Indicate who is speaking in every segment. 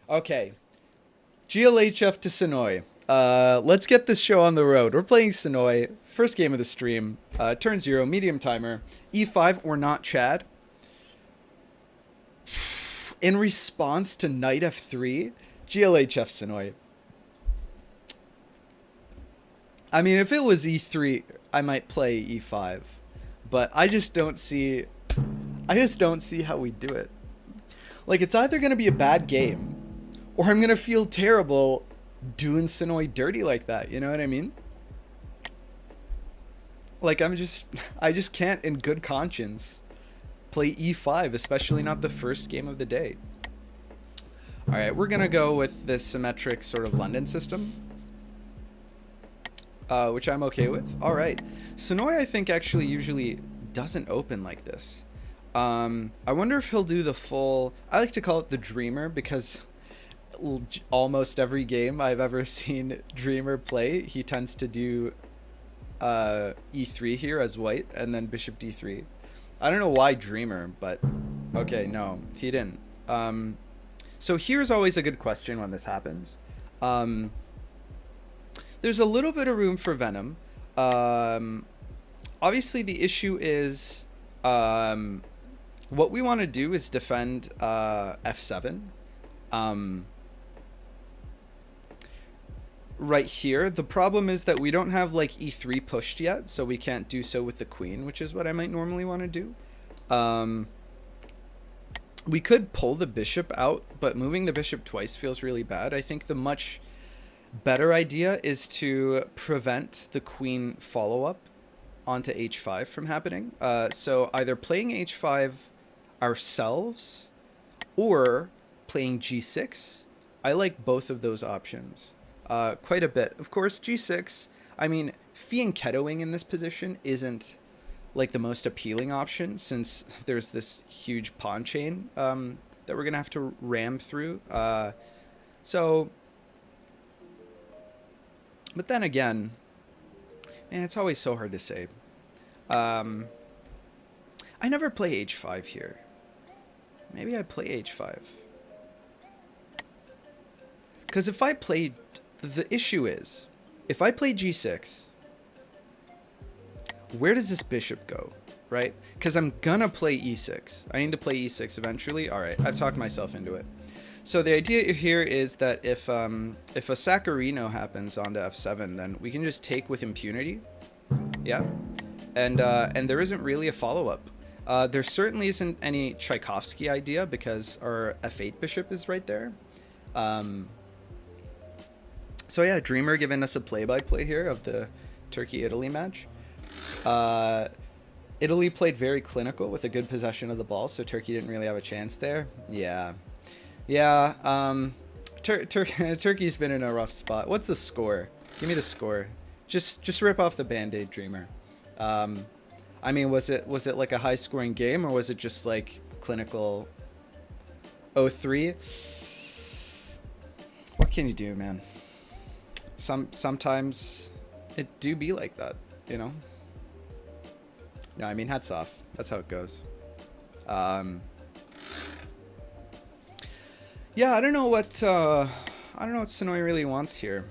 Speaker 1: Okay, GLHF to Sonoy. Let's get this show on the road. We're playing Sonoy. First game of the stream. Turn 0, medium timer. E5 or not Chad. In response to knight f3, GLHF Sonoy. I mean, if it was e3, I might play e5, but I just don't see how we do it. Like, it's either going to be a bad game or I'm going to feel terrible doing Sonoy dirty like that, you know what I mean? Like, I just can't in good conscience play e5, especially not the first game of the day. All right, we're going to go with this symmetric sort of London system. Which I'm okay with. All right. Sonoy, I think, actually usually doesn't open like this. I wonder if he'll do the full... I like to call it the Dreamer because almost every game I've ever seen Dreamer play, he tends to do e3 here as white and then bishop d3. I don't know why Dreamer, but okay, no, he didn't. So here's always a good question when this happens. There's a little bit of room for Venom. Obviously, the issue is what we want to do is defend f7. Right here. The problem is that we don't have like e3 pushed yet, so we can't do so with the queen, which is what I might normally want to do. We could pull the bishop out, but moving the bishop twice feels really bad. I think the much better idea is to prevent the queen follow-up onto h5 from happening. So either playing h5 ourselves or playing g6. I like both of those options quite a bit. Of course, g6, I mean, fianchettoing in this position isn't like the most appealing option since there's this huge pawn chain that we're going to have to ram through. So... But then again, man, it's always so hard to say. I never play h5 here. Maybe I play h5. Because if I played... The issue is, if I play g6, where does this bishop go, right? Because I'm gonna play e6. I need to play e6 eventually. All right, I've talked myself into it. So the idea here is that if a Saccarino happens onto f7, then we can just take with impunity, yeah, and there isn't really a follow-up. There certainly isn't any Tchaikovsky idea because our f8 bishop is right there. So yeah, Dreamer giving us a play-by-play here of the Turkey-Italy match. Italy played very clinical with a good possession of the ball, so Turkey didn't really have a chance there. Yeah. Yeah, Turkey's been in a rough spot. What's the score? Give me the score. Just rip off the Band-Aid, Dreamer. I mean, was it like a high-scoring game, or was it just like clinical 0-3? What can you do, man? Sometimes it do be like that, you know? No, I mean, hats off. That's how it goes. Yeah, I don't know what Sonoy really wants here.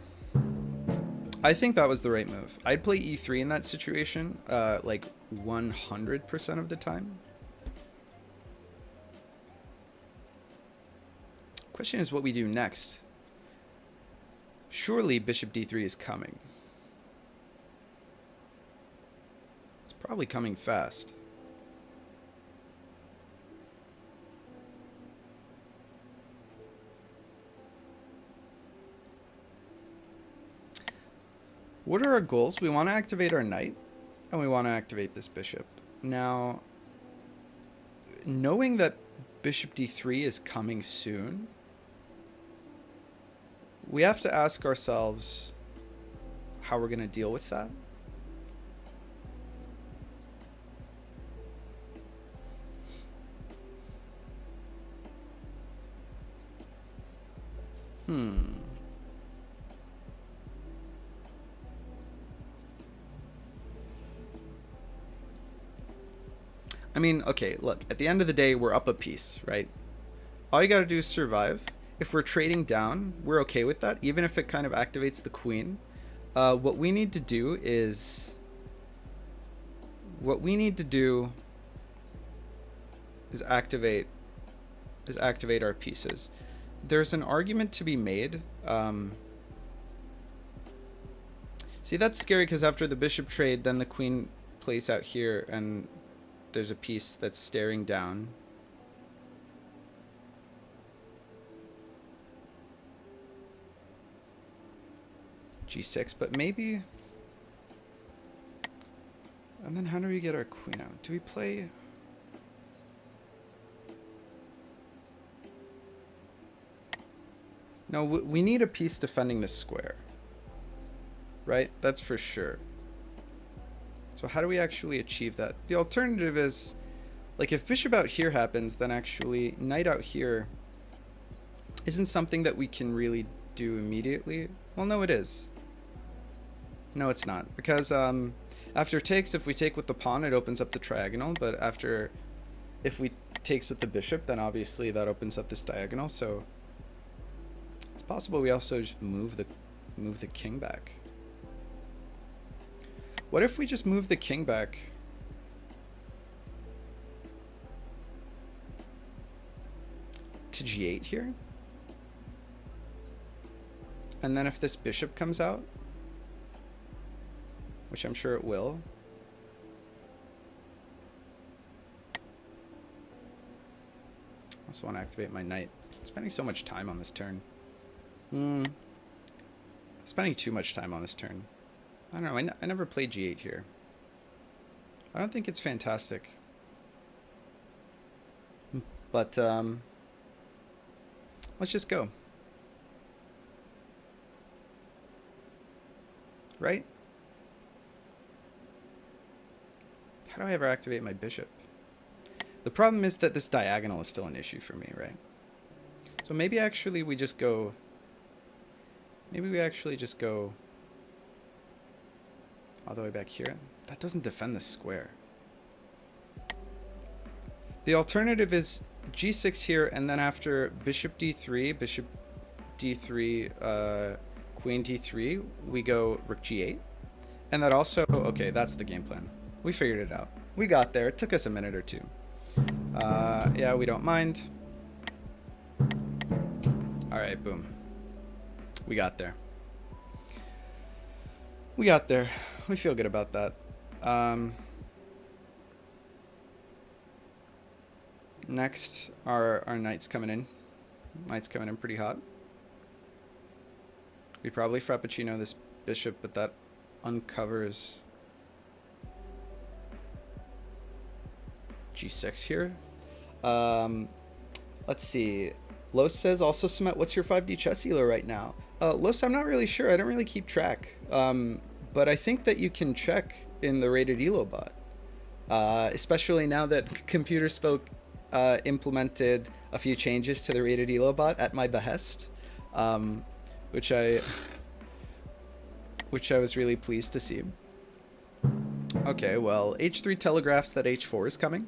Speaker 1: I think that was the right move. I'd play e3 in that situation, like 100% of the time. Question is what we do next. Surely bishop d3 is coming. It's probably coming fast. What are our goals? We want to activate our knight, and we want to activate this bishop. Now, knowing that bishop d3 is coming soon, we have to ask ourselves how we're going to deal with that. I mean, okay, look, at the end of the day, we're up a piece, right? All you gotta do is survive. If we're trading down, we're okay with that, even if it kind of activates the queen. What we need to do is... What we need to do is activate our pieces. There's an argument to be made. See, that's scary because after the bishop trade, then the queen plays out here, and there's a piece that's staring down. G6, but maybe... And then how do we get our queen out? Do we play... No, we need a piece defending this square. Right? That's for sure. So how do we actually achieve that? The alternative is, like, if bishop out here happens, then actually knight out here isn't something that we can really do immediately. Well, no, it is. No, it's not. Because after takes, if we take with the pawn, it opens up the triagonal. But after, if we takes with the bishop, then obviously that opens up this diagonal. So it's possible we also just move the king back. What if we just move the king back? To g8 here? And then if this bishop comes out, which I'm sure it will. I also want to activate my knight. I'm spending so much time on this turn. Spending too much time on this turn. I don't know, I never played g8 here. I don't think it's fantastic. But, let's just go. Right? How do I ever activate my bishop? The problem is that this diagonal is still an issue for me, right? So maybe actually we just go... Maybe we actually just go... all the way back here. That doesn't defend the square. The alternative is g6 here, and then after bishop d3, queen d3, we go rook g8. And that also, okay, that's the game plan. We figured it out. We got there. It took us a minute or two. Yeah, we don't mind. All right, boom. We got there. We got there. We feel good about that. Next, our knight's coming in. Knight's coming in pretty hot. We probably frappuccino this bishop, but that uncovers g6 here. Let's see. Los says, also Sumet, what's your 5D chess ELO right now? Los, I'm not really sure. I don't really keep track. But I think that you can check in the rated ELO bot. Especially now that Computer Spoke implemented a few changes to the rated ELO bot at my behest. Which I was really pleased to see. Okay, well, h3 telegraphs that h4 is coming.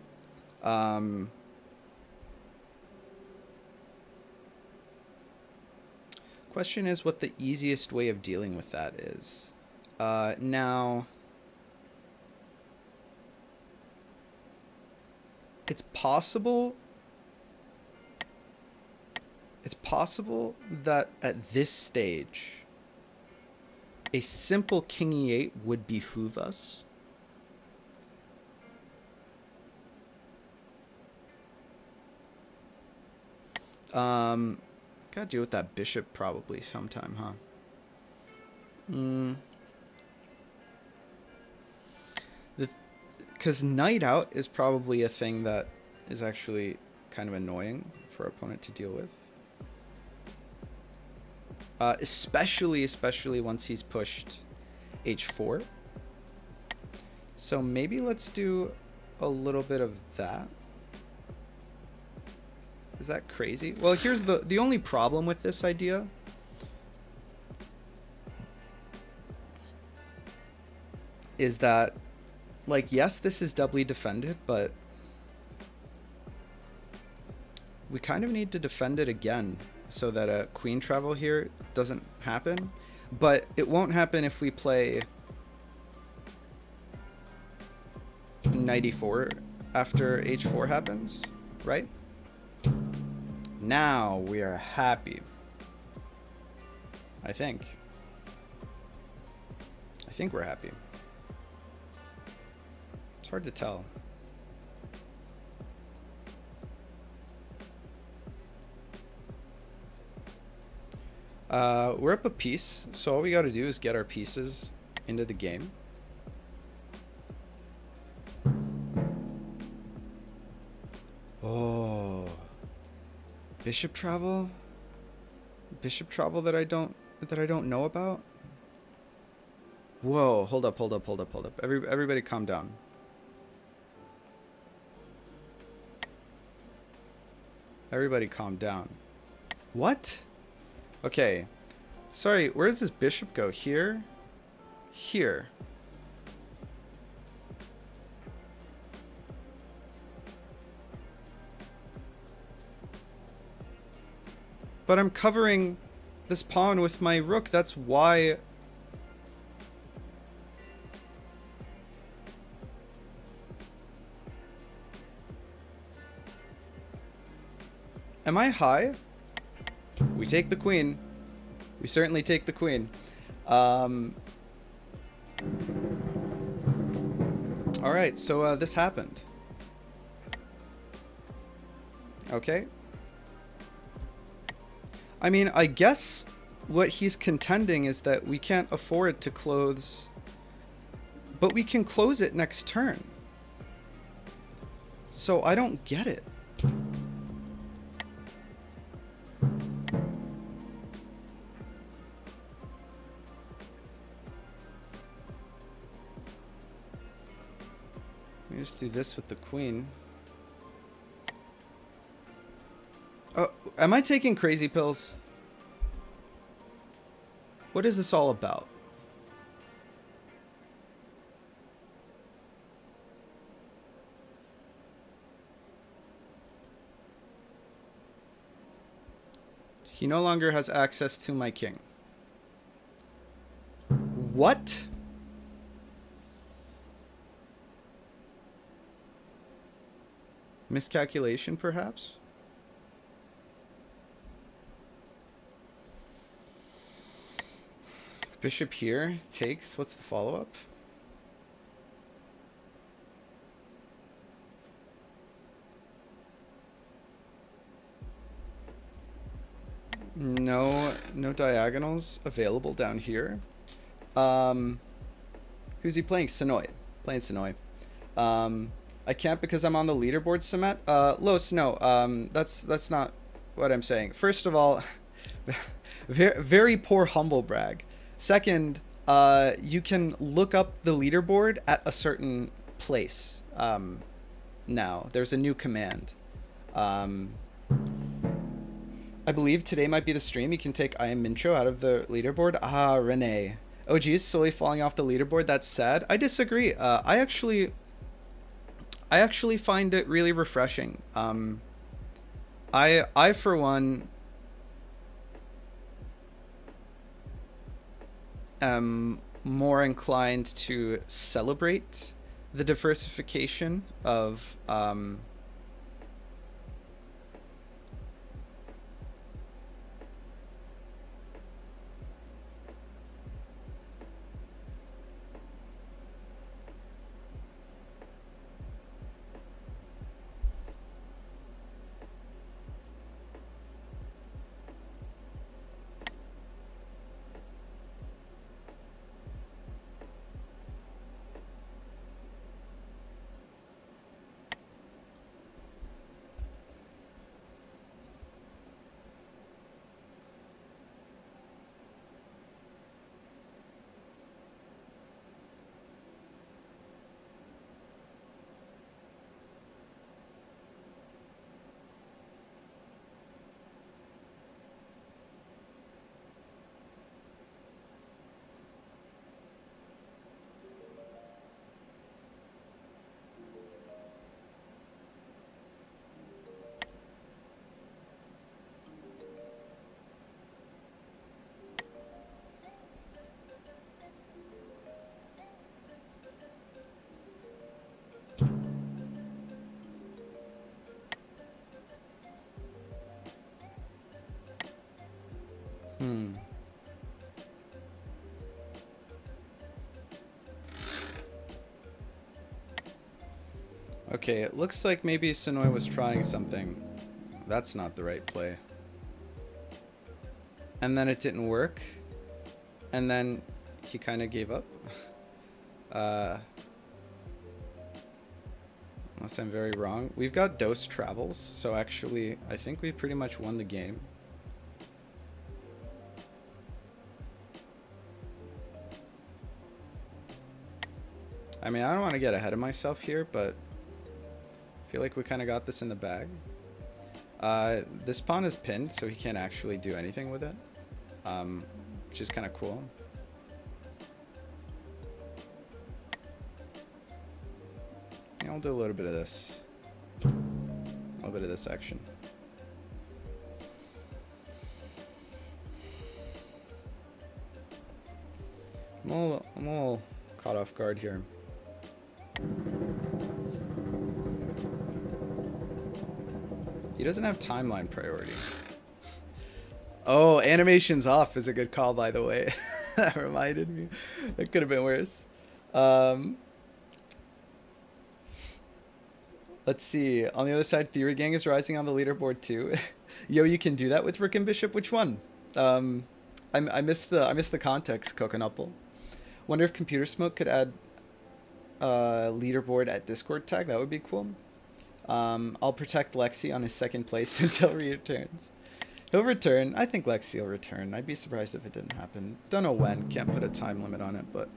Speaker 1: Question is what the easiest way of dealing with that is. Now, it's possible that at this stage, a simple king e8 would behoove us. Gotta deal with that bishop probably sometime, huh? Because knight out is probably a thing that is actually kind of annoying for our opponent to deal with. Especially once he's pushed h4. So maybe let's do a little bit of that. Is that crazy? Well, here's the only problem with this idea. Is that, like, yes, this is doubly defended, but we kind of need to defend it again so that a queen travel here doesn't happen. But it won't happen if we play knight e4 after h4 happens, right? Now we are happy. I think we're happy. It's hard to tell. We're up a piece, so all we got to do is get our pieces into the game. Oh, bishop travel that I don't know about. Whoa, hold up. Everybody calm down. Everybody calm down. What? Okay. Sorry, where does this bishop go? Here? Here. But I'm covering this pawn with my rook. That's why... Am I high? We take the queen. We certainly take the queen. Alright, so this happened. Okay. I mean, I guess what he's contending is that we can't afford to close... But we can close it next turn. So I don't get it. Let me just do this with the queen. Oh, am I taking crazy pills? What is this all about? He no longer has access to my king. What? Miscalculation, perhaps? Bishop here takes. What's the follow-up? No diagonals available down here. Who's he playing? Sonoy. Playing Sonoy. I can't because I'm on the leaderboard, Samet. Los, no. That's not what I'm saying. First of all, very poor humble brag. Second, you can look up the leaderboard at a certain place. Now there's a new command. I believe today might be the stream. You can take I am Mincho out of the leaderboard. Ah, Renee. Oh geez, slowly falling off the leaderboard. That's sad. I disagree. I actually find it really refreshing. I for one am more inclined to celebrate the diversification of Hmm. Okay, it looks like maybe Sonoy was trying something. That's not the right play. And then it didn't work. And then he kind of gave up. Unless I'm very wrong. We've got dose travels, so actually I think we pretty much won the game. I mean, I don't want to get ahead of myself here, but I feel like we kind of got this in the bag. This pawn is pinned, so he can't actually do anything with it, which is kind of cool. Yeah, I'll do a little bit of this. A little bit of this action. I'm a little caught off guard here. He doesn't have timeline priority. Oh, animation's off is a good call, by the way. That reminded me. It could have been worse. Let's see. On the other side, Theory Gang is rising on the leaderboard too. Yo, you can do that with Rook and Bishop. Which one? I missed the context, Coconutple. Wonder if Computer Smoke could add leaderboard at Discord tag. That would be cool. I'll protect Lexi on his second place until he returns. He'll return. I think Lexi will return. I'd be surprised if it didn't happen. Don't know when. Can't put a time limit on it, but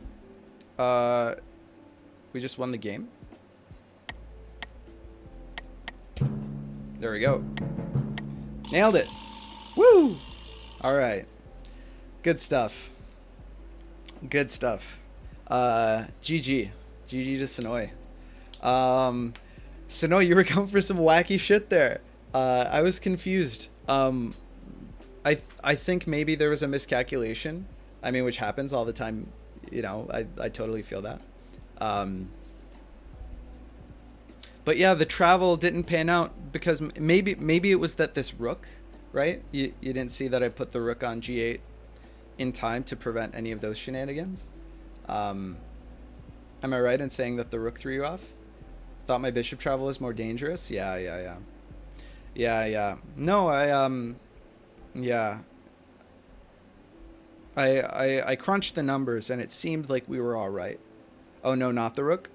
Speaker 1: we just won the game. There we go. Nailed it. Woo! All right. Good stuff. Good stuff. GG. GG to Sonoy. Sonoy, you were going for some wacky shit there. I was confused. I think maybe there was a miscalculation. I mean, which happens all the time. You know, I totally feel that. But yeah, the travel didn't pan out because maybe it was that this rook, right? You didn't see that I put the rook on g8 in time to prevent any of those shenanigans. Am I right in saying that the rook threw you off? Thought my bishop travel was more dangerous? Yeah. No, yeah. I crunched the numbers and it seemed like we were all right. Oh no, not the rook.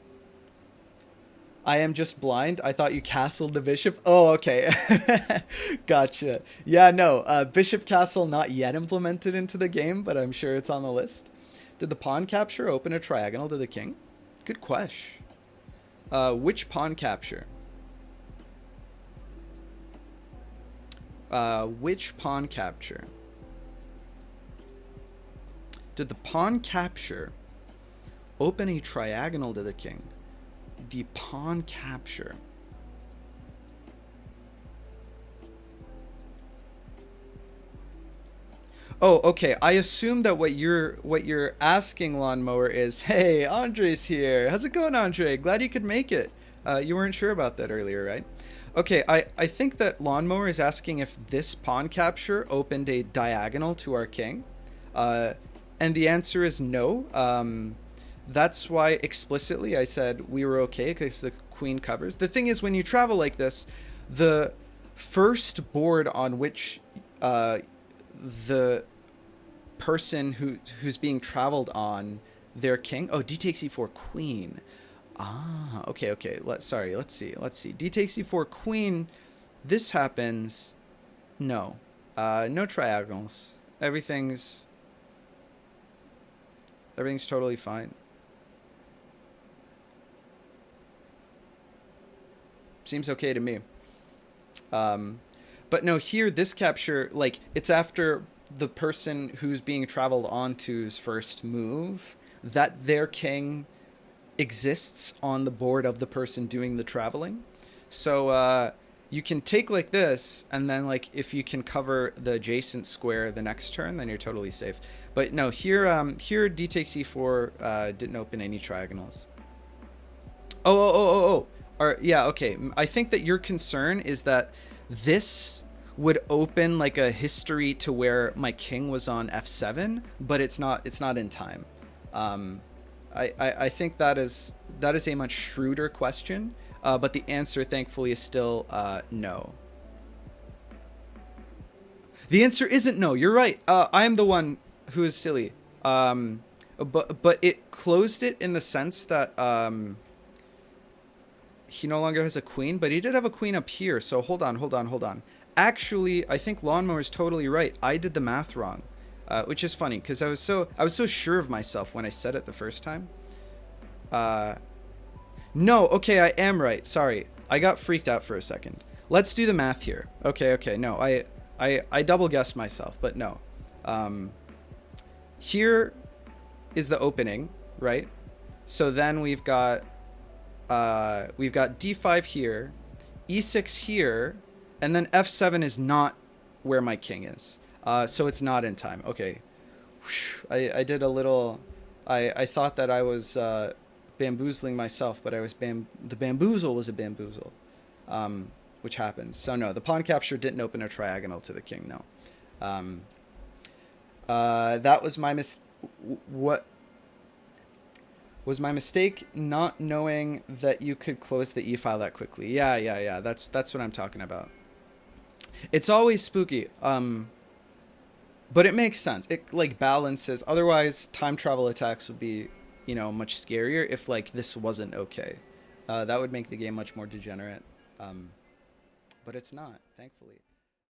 Speaker 1: I am just blind. I thought you castled the bishop. Oh, okay. Gotcha. Yeah, no. Bishop castle not yet implemented into the game, but I'm sure it's on the list. Did the pawn capture open a triagonal to the king? Good question. Which pawn capture? Which pawn capture? Did the pawn capture open a triagonal to the king? The pawn capture. Oh, okay. I assume that what you're asking, Lawnmower, is, hey, Andre's here. How's it going, Andre? Glad you could make it. You weren't sure about that earlier, right? Okay, I think that Lawnmower is asking if this pawn capture opened a diagonal to our king. And the answer is no. That's why explicitly I said we were okay because the queen covers. The thing is, when you travel like this, the first board on which the person who's being traveled on, their king. Oh, d takes e4 queen. Ah, okay. Let's see. D takes e4 queen. This happens. No, no triagonals. Everything's totally fine. Seems okay to me. But no, here, this capture, like, it's after the person who's being traveled onto's first move, that their king exists on the board of the person doing the traveling. So you can take like this, and then, like, if you can cover the adjacent square the next turn, then you're totally safe. But no, here d takes e4 didn't open any triagonals. Oh. Yeah, okay. I think that your concern is that this would open like a history to where my king was on f7, but it's not in time. Um, I think that is a much shrewder question, but the answer thankfully is still no. The answer isn't no. You're right. I am the one who is silly. But it closed it in the sense that he no longer has a queen, but he did have a queen up here. So hold on. Actually, I think Lawnmower is totally right. I did the math wrong, which is funny because I was so sure of myself when I said it the first time. Uh, no, okay, I am right. Sorry, I got freaked out for a second. Let's do the math here. Okay. No, I double guessed myself, but no. Um, Here is the opening, right? So then we've got d5 here, e6 here, and then f7 is not where my king is. So it's not in time. Okay. I did a little. I thought that I was bamboozling myself, but the bamboozle was a bamboozle, which happens. So no, the pawn capture didn't open a triagonal to the king. No. Um, that was my what was my mistake not knowing that you could close the e file that quickly. Yeah. That's what I'm talking about. It's always spooky. But it makes sense. It like balances. Otherwise, time travel attacks would be, much scarier if like this wasn't okay. That would make the game much more degenerate. But it's not, thankfully.